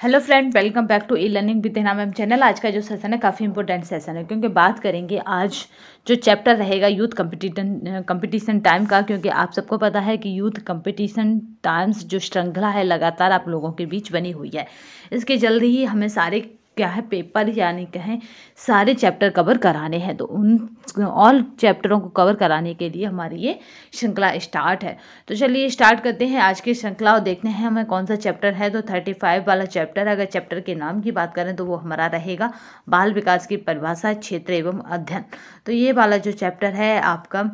Hello friend, welcome back to e learning with Hina ma'am channel. आज का जो session है काफ़ी इंपॉर्टेंट सेशन है, क्योंकि बात करेंगे आज जो चैप्टर रहेगा यूथ कंपटीशन टाइम का। क्योंकि आप सबको पता है कि यूथ कंपटीशन टाइम्स जो श्रृंखला है लगातार आप लोगों के बीच बनी हुई है। इसके जल्दी ही हमें सारे क्या है पेपर यानी कहें सारे चैप्टर कवर कराने हैं। तो उन ऑल चैप्टरों को कवर कराने के लिए हमारी ये श्रृंखला स्टार्ट है। तो चलिए स्टार्ट करते हैं आज की श्रृंखला और देखते हैं हमें कौन सा चैप्टर है। तो 35 वाला चैप्टर, अगर चैप्टर के नाम की बात करें तो वो हमारा रहेगा बाल विकास की परिभाषा, क्षेत्र एवं अध्ययन। तो ये वाला जो चैप्टर है आपका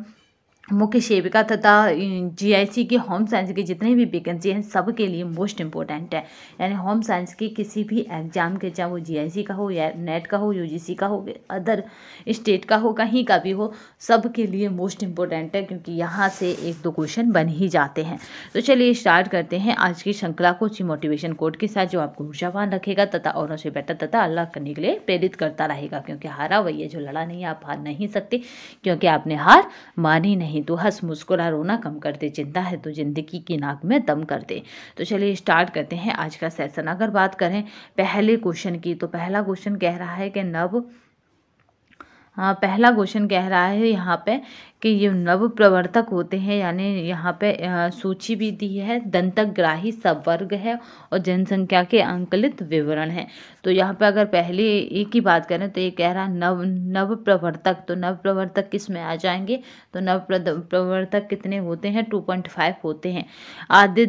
मुख्य सेविका तथा जीआईसी की होम साइंस की जितनी भी वैकेंसी हैं सब के लिए मोस्ट इम्पोर्टेंट है। यानी होम साइंस की किसी भी एग्जाम के, चाहे वो जीआईसी का हो या नेट का हो, यूजीसी का हो, अदर स्टेट का हो, कहीं का भी हो, सब के लिए मोस्ट इम्पोर्टेंट है, क्योंकि यहाँ से एक दो क्वेश्चन बन ही जाते हैं। तो चलिए स्टार्ट करते हैं आज की श्रृंखला को अच्छी मोटिवेशन कोड के साथ, जो आपको ऊर्जावान रखेगा तथा औरों से बेटर तथा अल्लाह करने के लिए प्रेरित करता रहेगा। क्योंकि हारा वही है जो लड़ा नहीं, आप हार नहीं सकते क्योंकि आपने हार मानी नहीं। तो हंस मुस्कुरा रोना कम कर दे, चिंता है तो जिंदगी की नाक में दम कर दे। तो चलिए स्टार्ट करते हैं आज का सेशन। अगर बात करें पहले क्वेश्चन की, तो पहला क्वेश्चन कह रहा है कि पहला क्वेश्चन कह रहा है यहाँ पे कि ये नव प्रवर्तक होते हैं, यानी यहाँ पे सूची भी दी है, दंतग्राही सबवर्ग है और जनसंख्या के अंकलित विवरण है। तो यहाँ पे अगर पहले एक की बात करें तो ये कह रहा नव प्रवर्तक। तो नव प्रवर्तक किस में आ जाएंगे? तो नव प्रवर्तक कितने होते हैं? 2.5 होते हैं। आदि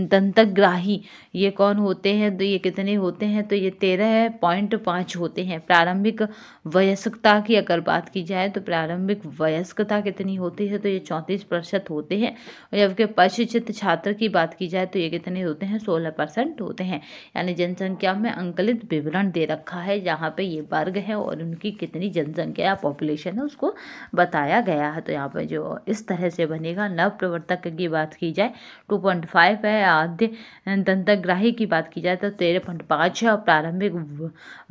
दंतग्राही ये कौन होते हैं? तो ये कितने होते हैं? तो ये 13.5 होते हैं। प्रारंभिक वयस्कता की अगर बात की जाए तो प्रारंभिक वयस्कता कितनी होती है? तो ये 34% होते हैं। और जबकि प्रशिक्षित छात्र की बात की जाए तो ये कितने होते हैं? 16% होते हैं। यानी जनसंख्या में अंकलित विवरण दे रखा है, जहाँ पे ये वर्ग है और उनकी कितनी जनसंख्या या पॉपुलेशन है उसको बताया गया है। तो यहाँ पे जो इस तरह से बनेगा, नव प्रवर्तक की बात की जाए 2.5 है, आद्य दंतग्राही की बात की जाए तो 13.5 है, और प्रारंभिक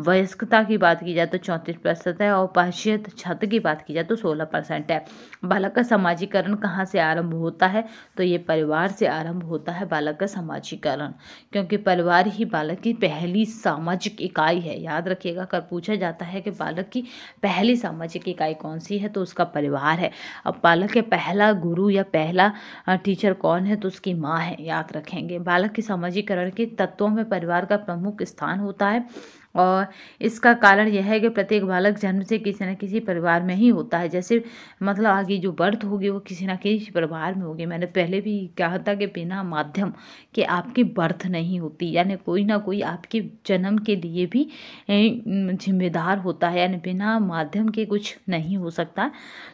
वयस्कता की बात की जाए तो 34% है, और प्रशिक्षित छात्र की बात की जाए तो 16% है। बालक का समाजीकरण कहाँ से आरंभ होता है? तो ये परिवार से आरंभ होता है बालक का समाजीकरण, क्योंकि परिवार ही बालक की पहली सामाजिक इकाई है। याद रखिएगा, अगर पूछा जाता है कि बालक की पहली सामाजिक इकाई कौन सी है तो उसका परिवार है। अब बालक के पहला गुरु या पहला टीचर कौन है? तो उसकी माँ है। याद रखेंगे, बालक के समाजीकरण के तत्वों में परिवार का प्रमुख स्थान होता है, और इसका कारण यह है कि प्रत्येक बालक जन्म से किसी न किसी परिवार में ही होता है। जैसे मतलब आगे जो बर्थ होगी वो किसी न किसी परिवार में होगी। मैंने पहले भी कहा था कि बिना माध्यम के आपकी बर्थ नहीं होती, यानी कोई ना कोई आपके जन्म के लिए भी जिम्मेदार होता है, यानी बिना माध्यम के कुछ नहीं हो सकता।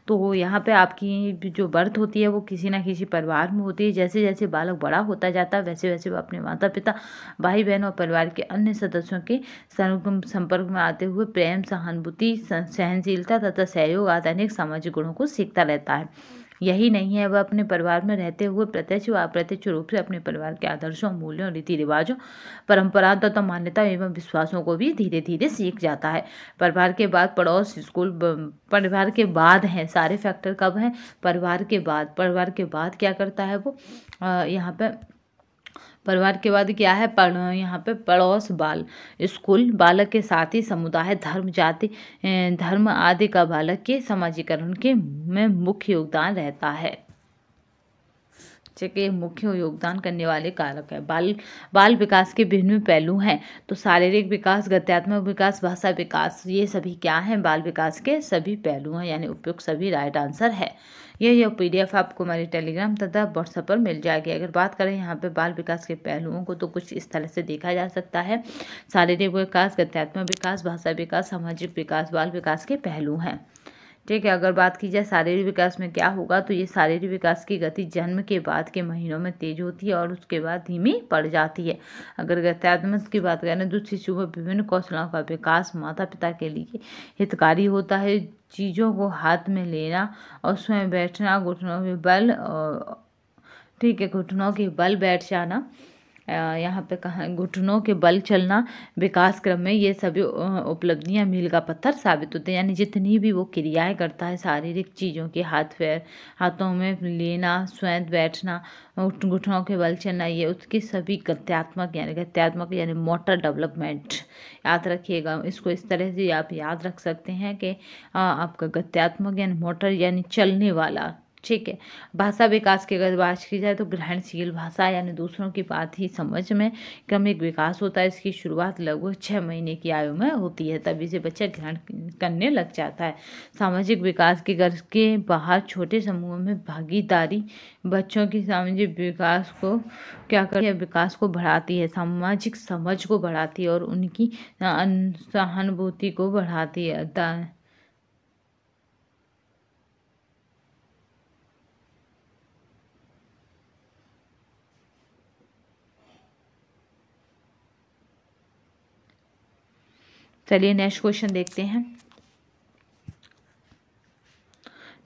तो यहाँ पे आपकी जो बर्थ होती है वो किसी न किसी परिवार में होती है। जैसे जैसे बालक बड़ा होता जाता है वैसे वैसे वो अपने माता पिता, भाई बहन और परिवार के अन्य सदस्यों के संपर्क में आते हुए प्रेम, सहानुभूति, सहनशीलता तथा सहयोग आदि अनेक सामाजिक गुणों को सीखता रहता है। यही नहीं है, वह अपने परिवार में रहते हुए प्रत्यक्ष व अप्रत्यक्ष रूप से अपने परिवार के आदर्शों, मूल्यों, रीति रिवाजों, परंपराओं तथा मान्यता एवं विश्वासों को भी धीरे धीरे सीख जाता है। परिवार के बाद पड़ोस, स्कूल, परिवार के बाद हैं सारे फैक्टर कब हैं? परिवार के बाद। परिवार के बाद क्या करता है वो? यहाँ पे परिवार के बाद क्या है? यहाँ पे पड़ोस, बाल, स्कूल, बालक के साथ ही समुदाय, धर्म, जाति, धर्म आदि का बालक के समाजीकरण के में मुख्य योगदान रहता है। के मुख्य योगदान करने वाले कारक है। बाल विकास के विभिन्न पहलू हैं। तो शारीरिक विकास, गत्यात्मक विकास, भाषा विकास, ये सभी क्या हैं? बाल विकास के सभी पहलू हैं, यानी उपयुक्त सभी राइट आंसर है। यह PDF आपको हमारे टेलीग्राम तथा व्हाट्सएप पर मिल जाएगी। अगर बात करें यहाँ पे बाल विकास के पहलुओं को तो कुछ इस तरह से देखा जा सकता है। शारीरिक विकास, गत्यात्मक विकास, भाषा विकास, सामाजिक विकास बाल विकास के पहलू हैं। ठीक है, अगर बात की जाए शारीरिक विकास में क्या होगा, तो ये शारीरिक विकास की गति जन्म के बाद के महीनों में तेज होती है और उसके बाद धीमी पड़ जाती है। अगर गत्यात्मक की बात करें तो शिशु में विभिन्न कौशलों का विकास माता पिता के लिए हितकारी होता है। चीज़ों को हाथ में लेना और स्वयं बैठना, घुटनों के बल, ठीक है, घुटनों के बल बैठ जाना यहाँ पे कहा घुटनों के बल चलना विकास क्रम में, ये सभी उपलब्धियां मील का पत्थर साबित होते हैं। यानी जितनी भी वो क्रियाएं करता है शारीरिक चीज़ों की, हाथ पैर हाथों में लेना, स्वयं बैठना, घुटनों के बल चलना, ये उसकी सभी गत्यात्मक यानी मोटर डेवलपमेंट। याद रखिएगा इसको, इस तरह से आप याद रख सकते हैं कि आपका गत्यात्मक यानी मोटर यानी चलने वाला। ठीक है। भाषा विकास की अगर बात की जाए तो ग्रहणशील भाषा यानी दूसरों की बात ही समझ में क्रमिक विकास होता है। इसकी शुरुआत लगभग 6 महीने की आयु में होती है, तभी से बच्चा ग्रहण करने लग जाता है। सामाजिक विकास के घर के बाहर छोटे समूहों में भागीदारी बच्चों की सामाजिक विकास को क्या करती है, विकास को बढ़ाती है, सामाजिक समझ को बढ़ाती है और उनकी सहानुभूति को बढ़ाती है। चलिए नेक्स्ट क्वेश्चन देखते हैं।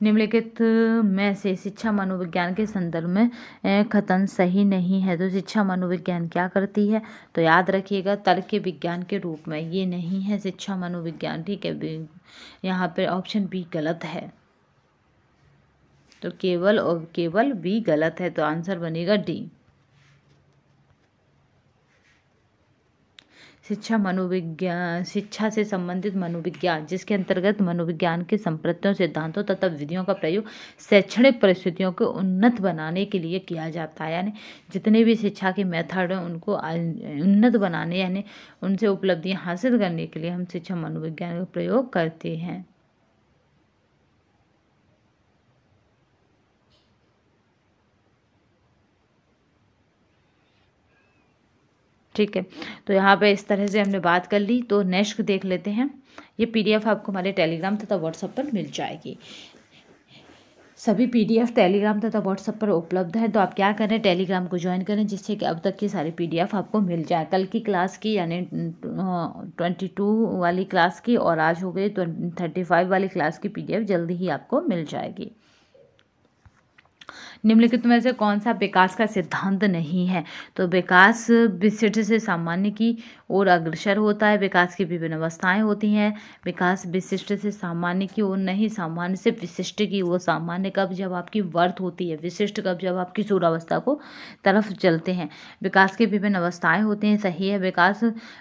निम्नलिखित में से शिक्षा मनोविज्ञान के संदर्भ में कथन सही नहीं है। तो शिक्षा मनोविज्ञान क्या करती है, तो याद रखिएगा तर्क विज्ञान के रूप में ये नहीं है शिक्षा मनोविज्ञान। ठीक है, यहाँ पे ऑप्शन बी गलत है, तो केवल और केवल बी गलत है, तो आंसर बनेगा डी। शिक्षा से संबंधित मनोविज्ञान, जिसके अंतर्गत मनोविज्ञान के संप्रत्यों, सिद्धांतों तथा विधियों का प्रयोग शैक्षणिक परिस्थितियों को उन्नत बनाने के लिए किया जाता है। यानी जितने भी शिक्षा के मेथड हैं उनको उन्नत बनाने यानी उनसे उपलब्धियां हासिल करने के लिए हम शिक्षा मनोविज्ञान का प्रयोग करते हैं। ठीक है, तो यहाँ पे इस तरह से हमने बात कर ली। तो नेक्स्ट देख लेते हैं। ये पीडीएफ आपको हमारे टेलीग्राम तथा व्हाट्सएप पर मिल जाएगी। सभी पीडीएफ टेलीग्राम तथा व्हाट्सएप पर उपलब्ध है। तो आप क्या करें, टेलीग्राम को ज्वाइन करें, जिससे कि अब तक की सारी पीडीएफ आपको मिल जाए। कल की क्लास की यानी 22 वाली क्लास की और आज हो गई 35 वाली क्लास की पीडीएफ जल्दी ही आपको मिल जाएगी। निम्नलिखित में से कौन सा विकास का सिद्धांत नहीं है, तो विकास विशिष्ट से सामान्य की ओर अग्रसर होता है। विकास की विभिन्न अवस्थाएं होती हैं। विकास विशिष्ट से सामान्य की ओर नहीं, सामान्य से विशिष्ट की ओर। सामान्य कब, जब आपकी वर्थ होती है, विशिष्ट कब, जब आप किशोरावस्था को तरफ चलते हैं। विकास की विभिन्न अवस्थाएं होती हैं, सही है। विकास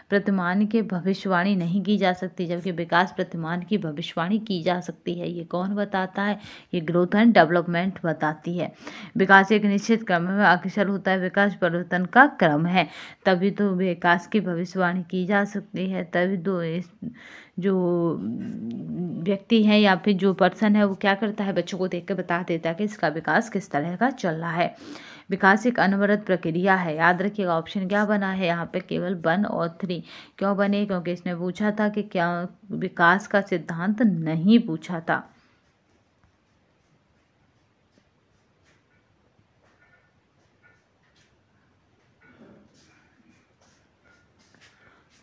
प्रतिमान की भविष्यवाणी नहीं की जा सकती, जबकि विकास प्रतिमान की भविष्यवाणी की जा सकती है। ये कौन बताता है, ये ग्रोथ एंड डेवलपमेंट बताती है। विकास एक निश्चित क्रम में अग्रसर होता है। विकास परिवर्तन का क्रम है, तभी तो विकास की भविष्यवाणी की जा सकती है। तभी तो जो व्यक्ति है या फिर जो पर्सन है वो क्या करता है, बच्चों को देख कर बता देता है कि इसका विकास किस तरह का चल रहा है। विकास एक अनवरत प्रक्रिया है। याद रखिएगा ऑप्शन क्या बना है यहाँ पे, केवल 1 और 3। क्यों बने, क्योंकि इसने पूछा था कि क्या विकास का सिद्धांत नहीं पूछा था।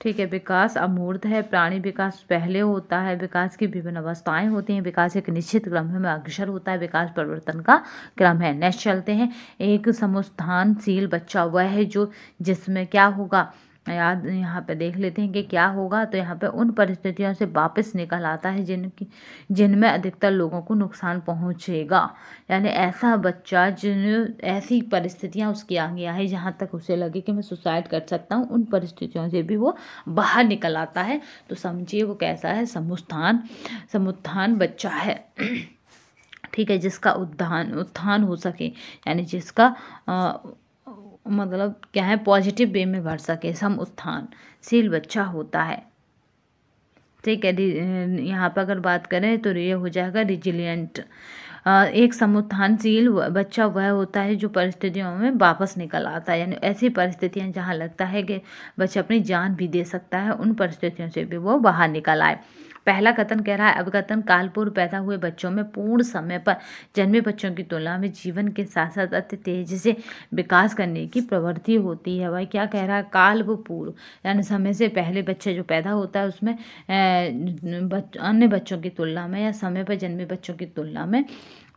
ठीक है, विकास अमूर्त है। प्राणी विकास पहले होता है। विकास की विभिन्न अवस्थाएं होती हैं। विकास एक निश्चित क्रम में अग्रसर होता है। विकास परिवर्तन का क्रम है। नेक्स्ट चलते हैं। एक समुत्थानशील बच्चा वह है जो जिसमें क्या होगा, याद यहाँ पे देख लेते हैं कि क्या होगा। तो यहाँ पे उन परिस्थितियों से वापस निकल आता है जिनमें अधिकतर लोगों को नुकसान पहुँचेगा। यानी ऐसा बच्चा जिन ऐसी परिस्थितियाँ उसकी आगे आए जहाँ तक उसे लगे कि मैं सुसाइड कर सकता हूँ, उन परिस्थितियों से भी वो बाहर निकल आता है। तो समझिए वो कैसा है, समुत्थान बच्चा है। ठीक है, जिसका उत्थान हो सके, यानी जिसका मतलब क्या है, पॉजिटिव वे में बढ़ सके, सम उत्थानशील बच्चा होता है। ठीक है, यहाँ पर अगर बात करें तो ये हो जाएगा रिजिलियंट। एक समुत्थानशील बच्चा वह होता है जो परिस्थितियों में वापस निकल आता है। यानी ऐसी परिस्थितियाँ जहाँ लगता है कि बच्चा अपनी जान भी दे सकता है, उन परिस्थितियों से भी वो बाहर निकल आए। पहला कथन कह रहा है, अवकथन कालपूर्व पैदा हुए बच्चों में पूर्ण समय पर जन्मे बच्चों की तुलना में जीवन के साथ साथ अति तेजी से विकास करने की प्रवृत्ति होती है। भाई क्या कह रहा है, कालपूर्व यानी समय से पहले बच्चा जो पैदा होता है उसमें अन्य बच्चों की तुलना में या समय पर जन्मे बच्चों की तुलना में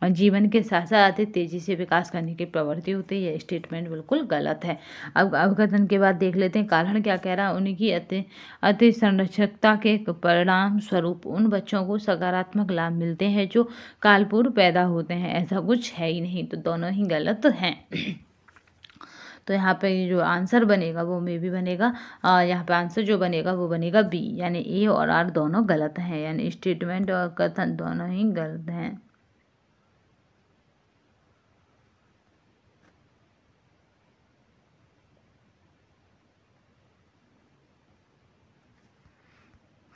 और जीवन के साथ साथ अधिक तेजी से विकास करने की प्रवृत्ति होती है। यह स्टेटमेंट बिल्कुल गलत है। अब अवकथन के बाद देख लेते हैं कारण क्या कह रहा है। उनकी अति संरक्षकता के परिणाम स्वरूप उन बच्चों को सकारात्मक लाभ मिलते हैं जो कालपूर्व पैदा होते हैं। ऐसा कुछ है ही नहीं, तो दोनों ही गलत हैं। तो यहाँ पे जो आंसर बनेगा वो में भी बनेगा, यहाँ पे आंसर जो बनेगा वो बनेगा बी, यानी ए और आर दोनों गलत हैं, यानी स्टेटमेंट और कथन दोनों ही गलत हैं।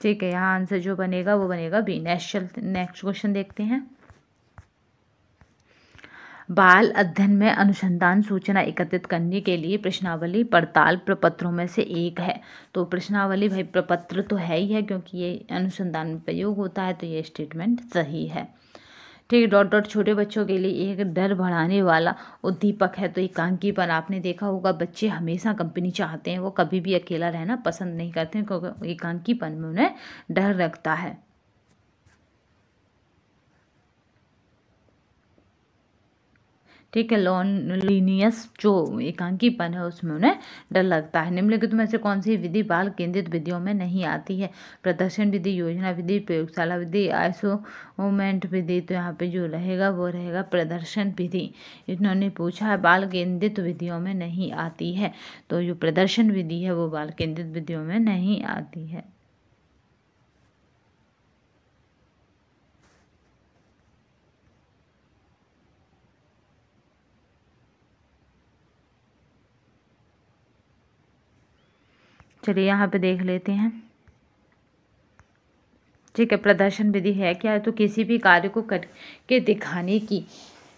ठीक है, यहाँ आंसर जो बनेगा वो बनेगा बी। नेक्स्ट क्वेश्चन देखते हैं। बाल अध्ययन में अनुसंधान सूचना एकत्रित करने के लिए प्रश्नावली पड़ताल प्रपत्रों में से एक है। तो प्रश्नावली भाई प्रपत्र तो है ही है, क्योंकि ये अनुसंधान में प्रयोग होता है, तो ये स्टेटमेंट सही है। ठीक है, डॉट डॉट छोटे बच्चों के लिए एक डर बढ़ाने वाला उद्दीपक है। तो एकांकीपन आपने देखा होगा, बच्चे हमेशा कंपनी चाहते हैं, वो कभी भी अकेला रहना पसंद नहीं करते हैं, क्योंकि एकांकीपन में उन्हें डर लगता है। ठीक है, लोनलीनियस जो एकांकीपन है उसमें उन्हें डर लगता है। निम्नलिखित में से कौन सी विधि बाल केंद्रित विधियों में नहीं आती है। प्रदर्शन विधि, योजना विधि, प्रयोगशाला विधि, आइसोमेंट विधि। तो यहाँ पे जो रहेगा वो रहेगा प्रदर्शन विधि। इन्होंने पूछा है बाल केंद्रित विधियों में नहीं आती है, तो जो प्रदर्शन विधि है वो बाल केंद्रित विधियों में नहीं आती है। चलिए यहाँ पे देख लेते हैं। ठीक है, प्रदर्शन विधि है क्या है, तो किसी भी कार्य को करके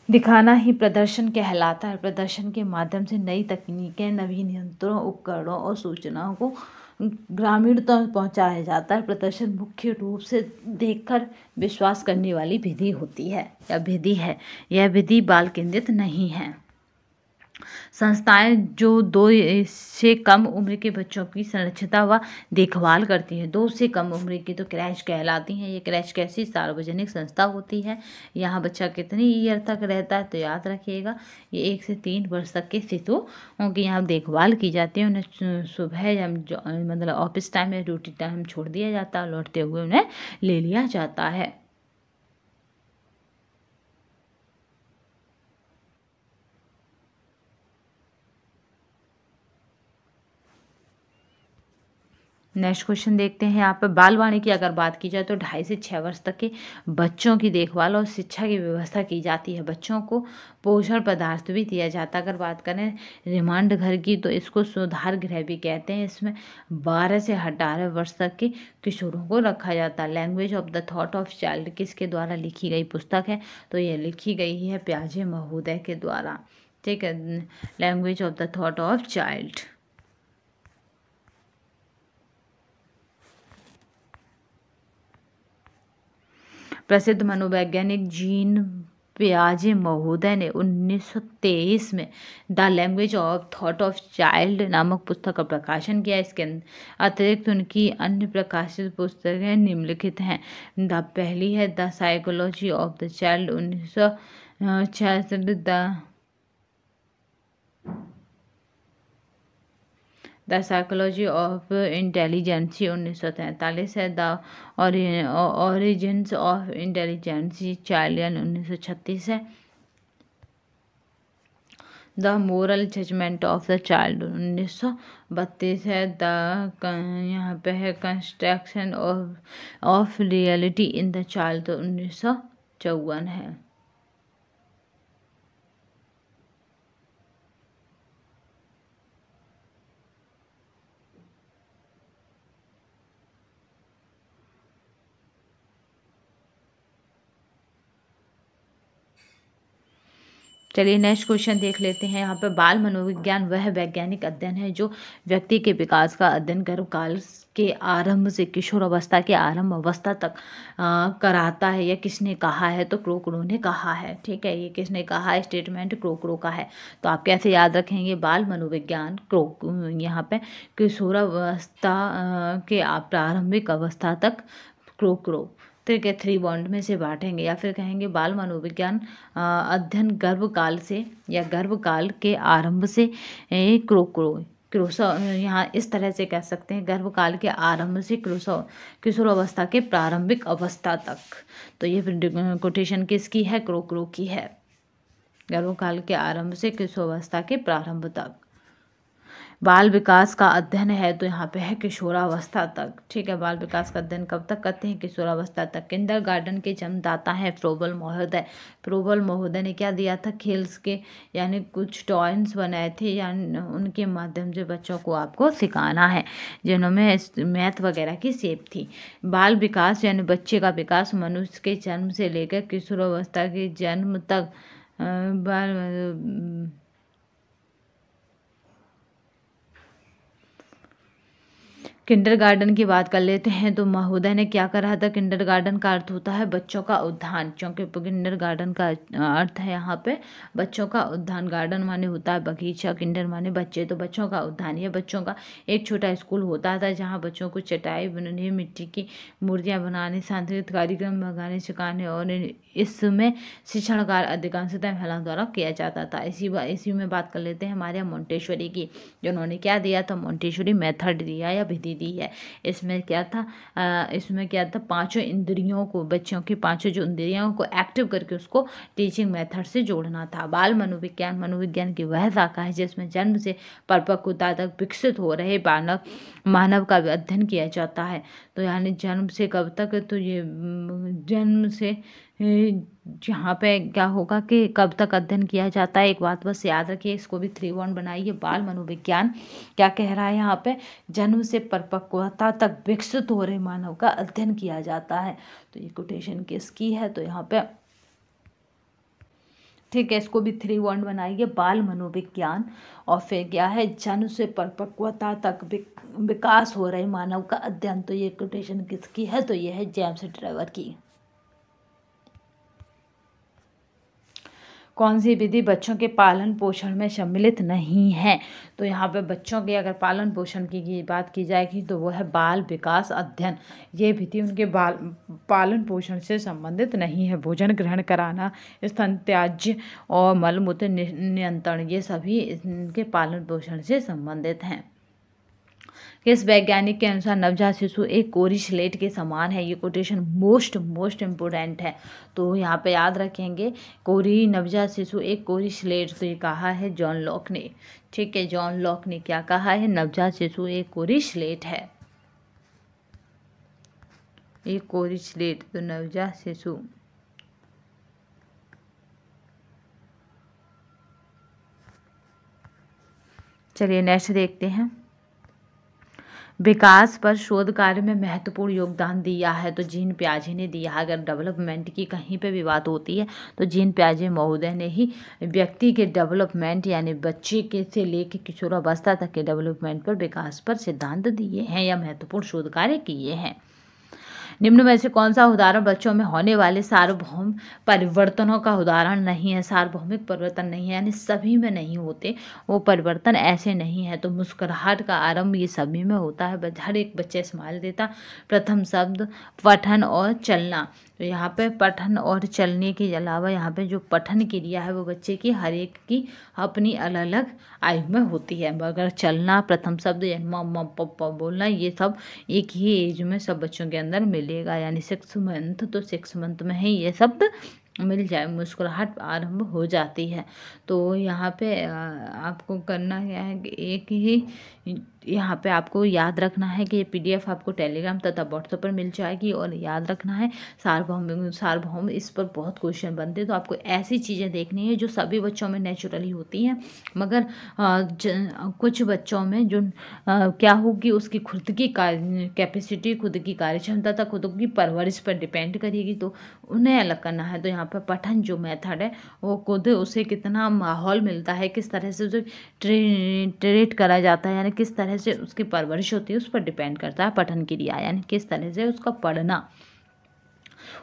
दिखाना ही प्रदर्शन कहलाता है। प्रदर्शन के माध्यम से नई तकनीकें, नवीन यंत्रों, उपकरणों और सूचनाओं को ग्रामीण तक पहुंचाया जाता है। प्रदर्शन मुख्य रूप से देखकर विश्वास करने वाली विधि होती है या विधि है। यह विधि बाल केंद्रित नहीं है। संस्थाएं जो 2 से कम उम्र के बच्चों की संरक्षता व देखभाल करती है, 2 से कम उम्र की तो क्रैच कहलाती हैं। ये क्रैच कैसी सार्वजनिक संस्था होती है। यहाँ बच्चा कितनी ईयर तक रहता है, तो याद रखिएगा ये 1 से 3 वर्ष तक के शिशुओं की यहाँ देखभाल की जाती है। उन्हें सुबह या मतलब ऑफिस टाइम या ड्यूटी टाइम छोड़ दिया जाता है, लौटते हुए उन्हें ले लिया जाता है। नेक्स्ट क्वेश्चन देखते हैं। यहाँ पर बालवाणी की अगर बात की जाए तो 2.5 से 6 वर्ष तक के बच्चों की देखभाल और शिक्षा की व्यवस्था की जाती है। बच्चों को पोषण पदार्थ भी दिया जाता है। अगर बात करें रिमांड घर की, तो इसको सुधार गृह भी कहते हैं। इसमें 12 से 18 वर्ष तक के किशोरों को रखा जाता है। Language of the thought of child किसके द्वारा लिखी गई पुस्तक है, तो ये लिखी गई है प्याजे महोदय के द्वारा। ठीक है, language of the thought of child. प्रसिद्ध मनोवैज्ञानिक जीन पियाजे महोदय ने 1923 में the language of thought of child नामक पुस्तक का प्रकाशन किया। इसके अतिरिक्त उनकी अन्य प्रकाशित पुस्तकें निम्नलिखित हैं। पहली है the psychology of the child 1966, the psychology of intelligence 1943 है। The origins of intelligence child 1936 है। The moral judgment of the child 1932 है। यहाँ पे है construction of reality in the child 1954 है। चलिए नेक्स्ट क्वेश्चन देख लेते हैं। यहाँ पे बाल मनोविज्ञान वह वैज्ञानिक अध्ययन है जो व्यक्ति के विकास का अध्ययन गर्भकाल के आरंभ से किशोर अवस्था के आरंभ अवस्था तक कराता है। यह किसने कहा है, तो क्रोकरो ने कहा है। ठीक है, ये किसने कहा है, स्टेटमेंट क्रोकरो का है। तो आप कैसे याद रखेंगे, बाल मनोविज्ञान यहाँ पे किशोरावस्था के प्रारंभिक अवस्था तक क्रोकरो। ठीक है, 3 बॉन्ड में से बांटेंगे, या फिर कहेंगे बाल मनोविज्ञान अध्ययन गर्भकाल से या गर्भकाल के आरंभ से यहाँ इस तरह से कह सकते हैं, गर्भकाल के आरंभ से किशोरावस्था के प्रारंभिक अवस्था तक। तो ये कोटेशन किसकी है? क्रो की है। गर्भकाल के आरंभ से किशोरावस्था के प्रारंभ तक। बाल विकास का अध्ययन है तो यहाँ पे है किशोरावस्था तक। ठीक है, बाल विकास का अध्ययन कब तक करते हैं? किशोरावस्था तक। किंडरगार्टन के जन्मदाता हैं फ्रोबल महोदय। फ्रोबल महोदय ने क्या दिया था? खेल्स के यानी कुछ टॉयंस बनाए थे, यानी उनके माध्यम से बच्चों को आपको सिखाना है, जिन्होंने मैथ वगैरह की सीख थी। बाल विकास यानी बच्चे का विकास मनुष्य के जन्म से लेकर किशोरावस्था के जन्म तक किंडरगार्टन की बात कर लेते हैं तो महोदय ने क्या करा था? किंडरगार्टन का अर्थ होता है बच्चों का उद्यान, क्योंकि किंडरगार्टन का अर्थ है यहाँ पे बच्चों का उद्यान। गार्डन माने होता है बगीचा, किंडर माने बच्चे, तो बच्चों का उद्यान। ये बच्चों का एक छोटा स्कूल होता था जहाँ बच्चों को चटाई बनाने, मिट्टी की मूर्तियाँ बनाने, सांस्कृतिक कार्यक्रम गाने सिखाने और इसमें शिक्षण कार्य अधिकांशतः महिलाओं द्वारा किया जाता था। इसी में बात कर लेते हैं हमारे यहाँ मोंटेश्वरी की, जिन्होंने क्या दिया था? मोंटेश्वरी मेथड दिया या विधि दी है। इसमें क्या था? पांचों इंद्रियों को, बच्चों की पांचों जो इंद्रियों को एक्टिव करके उसको टीचिंग मेथड से जोड़ना था। बाल मनोविज्ञान मनोविज्ञान की वह शाखा है जिसमें जन्म से परिपक्वता तक विकसित हो रहे मानव का अध्ययन किया जाता है। तो यानी जन्म से कब तक? तो ये जन्म से यहाँ पे क्या होगा कि कब तक अध्ययन किया जाता है? एक बात बस याद रखिए, इसको भी 3 बॉन्ड बनाइए। बाल मनोविज्ञान क्या कह रहा है यहाँ पे? जन्म से परिपक्वता तक विकसित हो रहे मानव का अध्ययन किया जाता है। तो ये कोटेशन किसकी है? तो यहाँ पे ठीक है, इसको भी 3 बॉन्ड बनाइए। बाल मनोविज्ञान और फिर क्या है? जन्म से परिपक्वता तक विकास हो रहे मानव का अध्ययन। तो ये कोटेशन किसकी है? तो ये है जेम्स ट्रेवर की। कौन सी विधि बच्चों के पालन पोषण में सम्मिलित नहीं है? तो यहाँ पे बच्चों के अगर पालन पोषण की बात की जाएगी तो वो है बाल विकास अध्ययन। ये विधि उनके पालन पोषण से संबंधित नहीं है। भोजन ग्रहण कराना, स्तन त्याज्य और मलमूत्र नियंत्रण, ये सभी इनके पालन पोषण से संबंधित हैं। किस वैज्ञानिक के अनुसार नवजात शिशु एक कोरी स्लेट के समान है? ये कोटेशन मोस्ट इम्पोर्टेंट है, तो यहाँ पे याद रखेंगे। नवजात शिशु एक कोरी स्लेट, तो ये कहा है जॉन लॉक ने। ठीक है, जॉन लॉक ने क्या कहा है? नवजात शिशु एक कोरी स्लेट है, एक कोरी स्लेट। तो नवजात शिशु चलिए नेक्स्ट देखते हैं। विकास पर शोध कार्य में महत्वपूर्ण योगदान दिया है तो जीन पियाजे ने दिया। अगर डेवलपमेंट की कहीं पे भी बात होती है तो जीन पियाजे महोदय ने ही व्यक्ति के डेवलपमेंट यानी बच्चे के से लेकर किशोरावस्था तक के डेवलपमेंट पर, विकास पर सिद्धांत दिए हैं या महत्वपूर्ण शोध कार्य किए हैं। निम्न में से कौन सा उदाहरण बच्चों में होने वाले सार्वभौम परिवर्तनों का उदाहरण नहीं है? सार्वभौमिक परिवर्तन नहीं है, यानी सभी में नहीं होते वो परिवर्तन, ऐसे नहीं है। तो मुस्कुराहट का आरंभ ये सभी में होता है, हर एक बच्चे स्माइल देता। प्रथम शब्द पठन और चलना, तो यहाँ पे पठन और चलने के अलावा यहाँ पे जो पठन क्रिया है वो बच्चे की हर एक की अपनी अलग अलग आयु में होती है। मगर चलना, प्रथम शब्द यानी मम्मा पप्पा बोलना, ये सब एक ही एज में सब बच्चों के अंदर मिलेगा, यानी 6 मंथ, तो 6 मंथ में ही ये शब्द मिल जाए, मुस्कुराहट आरंभ हो जाती है। तो यहाँ पे आपको करना क्या है कि एक ही यहाँ पे आपको याद रखना है कि ये PDF आपको टेलीग्राम तथा व्हाट्सएप पर मिल जाएगी। और याद रखना है सार्वभौम इस पर बहुत क्वेश्चन बनते हैं, तो आपको ऐसी चीज़ें देखनी है जो सभी बच्चों में नेचुरली होती हैं, मगर कुछ बच्चों में जो क्या होगी, उसकी खुद की कैपेसिटी, खुद की कार्यक्षमता तक, खुद की परवरिश पर डिपेंड करेगी, तो उन्हें अलग करना है। तो यहाँ पर पठन जो मेथड है वो खुद उसे कितना माहौल मिलता है, किस तरह से उसे ट्रीट करा जाता है, यानी किस तरह से उसकी परवरिश होती है, उस पर डिपेंड करता है पठन क्रिया, यानी किस तरह से उसका पढ़ना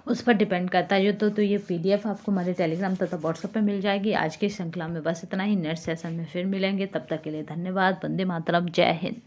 उस पर डिपेंड करता है। तो ये PDF आपको हमारे टेलीग्राम तथा व्हाट्सएप पे मिल जाएगी। आज की श्रृंखला में बस इतना ही, नेक्स्ट सेशन में फिर मिलेंगे, तब तक के लिए धन्यवाद। वंदे मातरम, जय हिंद।